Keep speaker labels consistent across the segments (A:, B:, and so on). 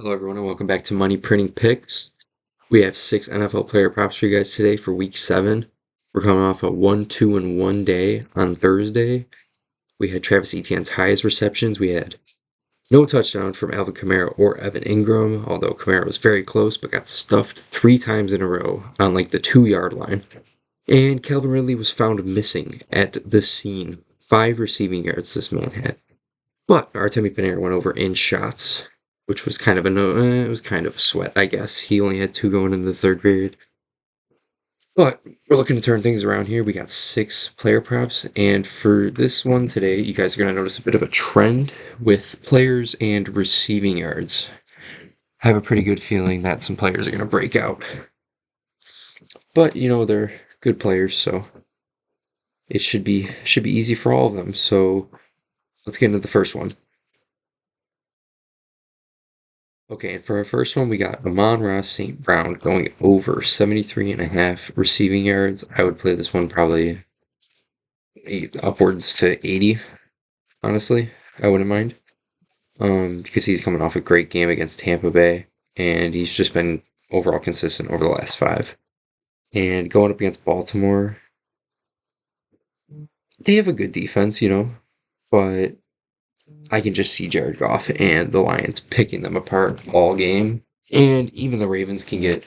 A: Hello, everyone, and welcome back to Money Printing Picks. We have 6 NFL player props for you guys today for Week 7. We're coming off a 1-2-1 day on Thursday. We had Travis Etienne's highest receptions. We had no touchdown from Alvin Kamara or Evan Ingram, although Kamara was very close but got stuffed 3 times in a row on like the 2-yard line. And Calvin Ridley was found missing at the scene. 5 receiving yards this man had. But Artemi Panarin went over in shots, which was kind of it was kind of a sweat, I guess. He only had 2 going into the third period. But we're looking to turn things around here. We got 6 player props, and for this one today, you guys are going to notice a bit of a trend with players and receiving yards. I have a pretty good feeling that some players are going to break out. But, they're good players, so it should be easy for all of them. So let's get into the first one. Okay, and for our first one, we got Amon-Ra St. Brown going over 73.5 receiving yards. I would play this one probably upwards to 80, honestly. I wouldn't mind. Because he's coming off a great game against Tampa Bay, and he's just been overall consistent over the last 5. And going up against Baltimore, they have a good defense, but I can just see Jared Goff and the Lions picking them apart all game. And even the Ravens can get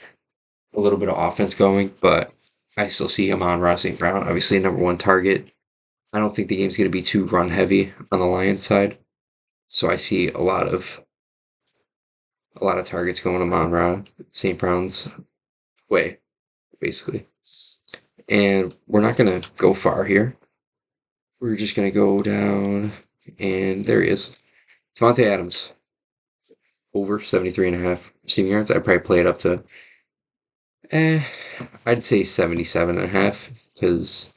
A: a little bit of offense going, but I still see Amon-Ra St. Brown, obviously number 1 target. I don't think the game's going to be too run heavy on the Lions side. So I see a lot of targets going Amon-Ra St. Brown's way, basically. And we're not going to go far here. We're just going to go down, and there he is. Davante Adams, over 73.5 receiving yards. I'd probably play it up to, I'd say 77.5, because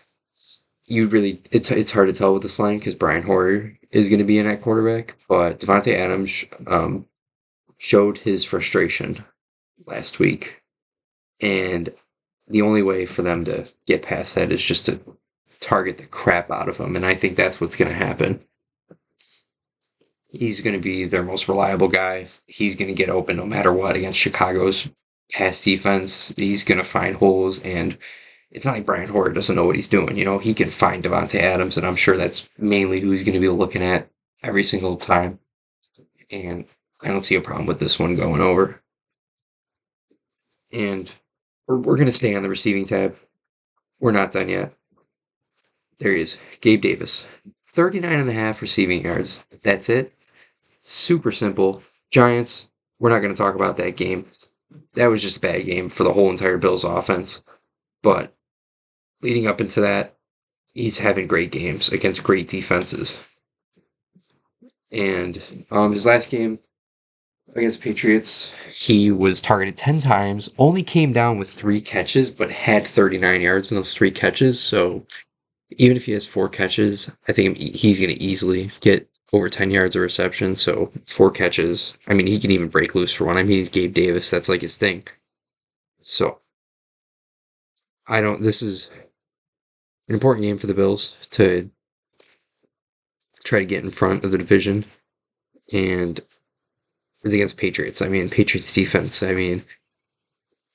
A: it's hard to tell with this line because Brian Hoyer is going to be in at quarterback, but Davante Adams showed his frustration last week, and the only way for them to get past that is just to target the crap out of him, and I think that's what's going to happen. He's going to be their most reliable guy. He's going to get open no matter what against Chicago's pass defense. He's going to find holes, and it's not like Brian Hoyer doesn't know what he's doing. He can find Davante Adams, and I'm sure that's mainly who he's going to be looking at every single time. And I don't see a problem with this one going over. And we're going to stay on the receiving tab. We're not done yet. There he is, Gabe Davis. 39.5 receiving yards. That's it. Super simple. Giants, we're not going to talk about that game. That was just a bad game for the whole entire Bills offense. But leading up into that, he's having great games against great defenses. And his last game against the Patriots, he was targeted 10 times, only came down with 3 catches, but had 39 yards in those 3 catches. So even if he has 4 catches, I think he's going to easily get over 10 yards of reception. So 4 catches. I mean, he can even break loose for one. I mean, he's Gabe Davis. That's like his thing. So this is an important game for the Bills to try to get in front of the division. And it's against Patriots. I mean, Patriots defense. I mean,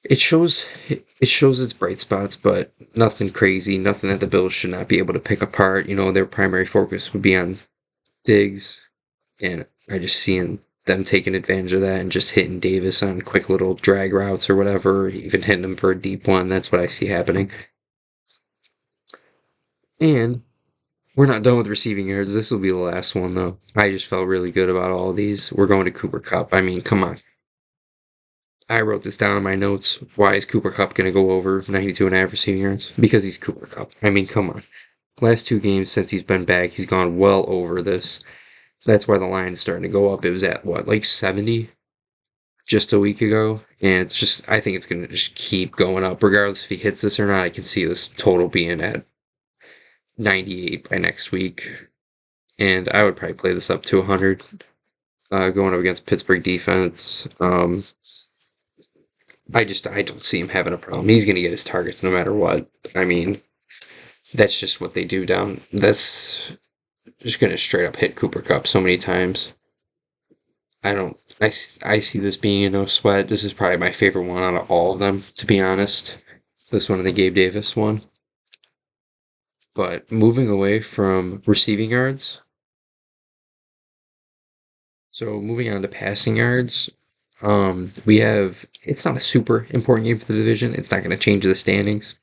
A: it shows its bright spots, but nothing crazy, nothing that the Bills should not be able to pick apart. Their primary focus would be on Diggs, and I just seeing them taking advantage of that and just hitting Davis on quick little drag routes or whatever, even hitting him for a deep one. That's what I see happening. And we're not done with receiving yards. This will be the last one, though. I just felt really good about all of these. We're going to Cooper Kupp. I mean, come on. I wrote this down in my notes. Why is Cooper Kupp going to go over 92.5 receiving yards? Because he's Cooper Kupp. I mean, come on. Last 2 games since he's been back, he's gone well over this. That's why the line is starting to go up. It was at, like 70 just a week ago? And it's just, I think it's going to just keep going up. Regardless if he hits this or not, I can see this total being at 98 by next week. And I would probably play this up to 100. Going up against Pittsburgh defense. I don't see him having a problem. He's going to get his targets no matter what. I mean, that's just what they do down. That's just going to straight up hit Cooper Kupp so many times. I don't I see this being a no sweat. This is probably my favorite one out of all of them, to be honest. This one and the Gabe Davis one. But moving away from receiving yards, so moving on to passing yards, we have it's not a super important game for the division. It's not going to change the standings,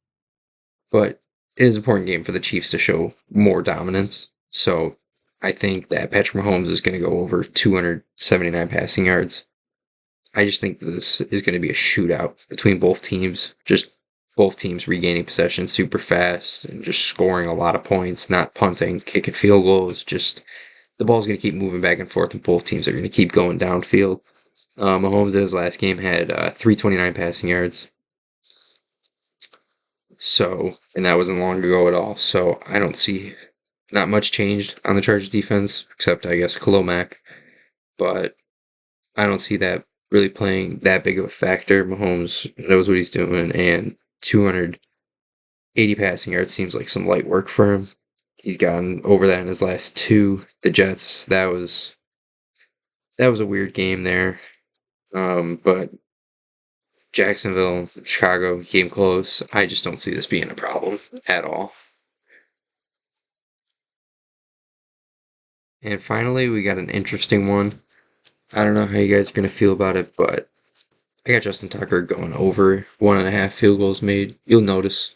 A: but it is an important game for the Chiefs to show more dominance. So I think that Patrick Mahomes is going to go over 279 passing yards. I just think that this is going to be a shootout between both teams. Just both teams regaining possession super fast and just scoring a lot of points, not punting, kicking field goals. Just the ball's going to keep moving back and forth, and both teams are going to keep going downfield. Mahomes in his last game had 329 passing yards. So, and that wasn't long ago at all. So I don't see not much changed on the Chargers defense, except I guess Khalil Mack. But I don't see that really playing that big of a factor. Mahomes knows what he's doing, and 280 passing yards seems like some light work for him. He's gotten over that in his last two. The Jets, that was a weird game there. But Jacksonville, Chicago came close. I just don't see this being a problem at all. And finally, we got an interesting one. I don't know how you guys are going to feel about it, but I got Justin Tucker going over 1.5 field goals made. You'll notice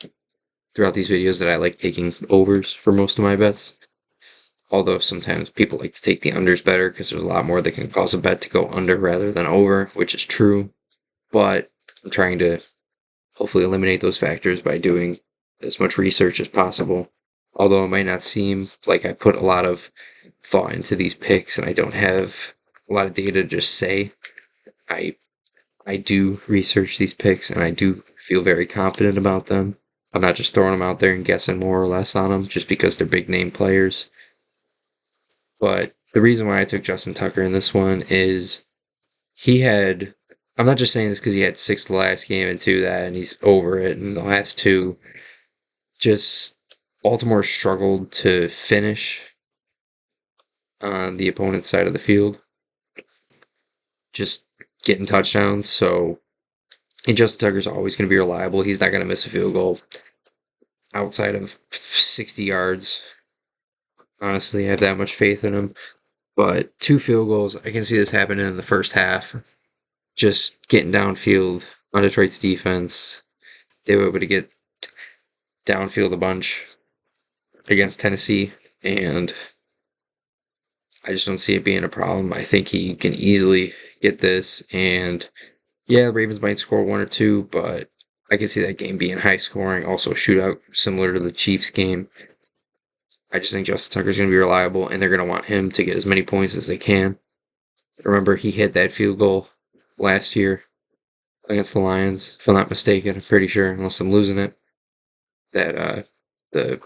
A: throughout these videos that I like taking overs for most of my bets. Although sometimes people like to take the unders better because there's a lot more that can cause a bet to go under rather than over, which is true. But I'm trying to hopefully eliminate those factors by doing as much research as possible. Although it might not seem like I put a lot of thought into these picks and I don't have a lot of data to just say, I do research these picks and I do feel very confident about them. I'm not just throwing them out there and guessing more or less on them just because they're big name players. But the reason why I took Justin Tucker in this one is I'm not just saying this because he had 6 the last game and 2 that, and he's over it. And the last 2, just Baltimore struggled to finish on the opponent's side of the field, just getting touchdowns. So, and Justin Tucker's always going to be reliable. He's not going to miss a field goal outside of 60 yards. Honestly, I have that much faith in him. But 2 field goals, I can see this happening in the first half. Just getting downfield on Detroit's defense. They were able to get downfield a bunch against Tennessee, and I just don't see it being a problem. I think he can easily get this, and yeah, the Ravens might score 1 or 2, but I can see that game being high scoring, also shootout, similar to the Chiefs game. I just think Justin Tucker's going to be reliable, and they're going to want him to get as many points as they can. Remember, he hit that field goal last year against the Lions, if I'm not mistaken. I'm pretty sure, unless I'm losing it, that the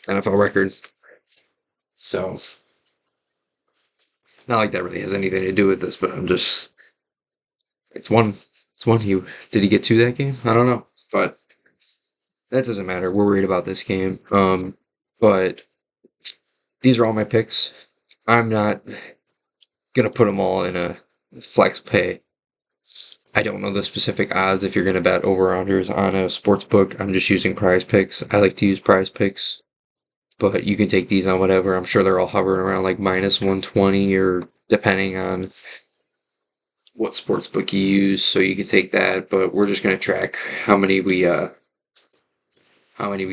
A: NFL record. So, not like that really has anything to do with this, but it's one did he get 2 that game? I don't know, but that doesn't matter. We're worried about this game. But these are all my picks. I'm not gonna put them all in a flex pay. I don't know the specific odds if you're gonna bet over unders on a sports book. I'm just using Prize Picks. I like to use Prize Picks, but you can take these on whatever. I'm sure they're all hovering around like minus 120 or depending on what sports book you use, so you can take that. But we're just gonna track how many we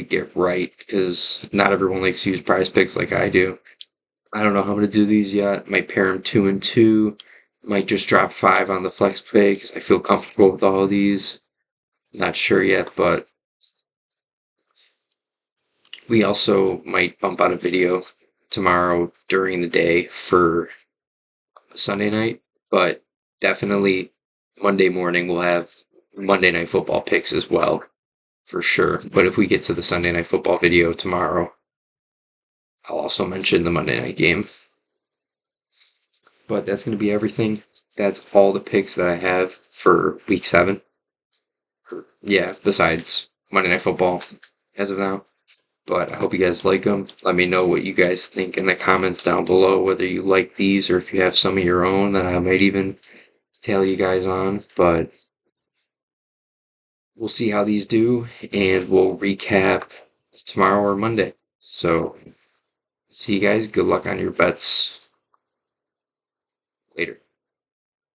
A: get right, because not everyone likes to use Prize Picks like I do. I don't know how I'm going to do these yet. Might pair them 2 and 2. Might just drop 5 on the flex pay because I feel comfortable with all of these. Not sure yet, but we also might bump out a video tomorrow during the day for Sunday night, but definitely Monday morning we'll have Monday Night Football picks as well, for sure. But if we get to the Sunday Night Football video tomorrow, I'll also mention the Monday night game. But that's going to be everything. That's all the picks that I have for week 7. Yeah, besides Monday Night Football as of now. But I hope you guys like them. Let me know what you guys think in the comments down below, whether you like these or if you have some of your own that I might even tell you guys on. But we'll see how these do, and we'll recap tomorrow or Monday. So, see you guys. Good luck on your bets. Later.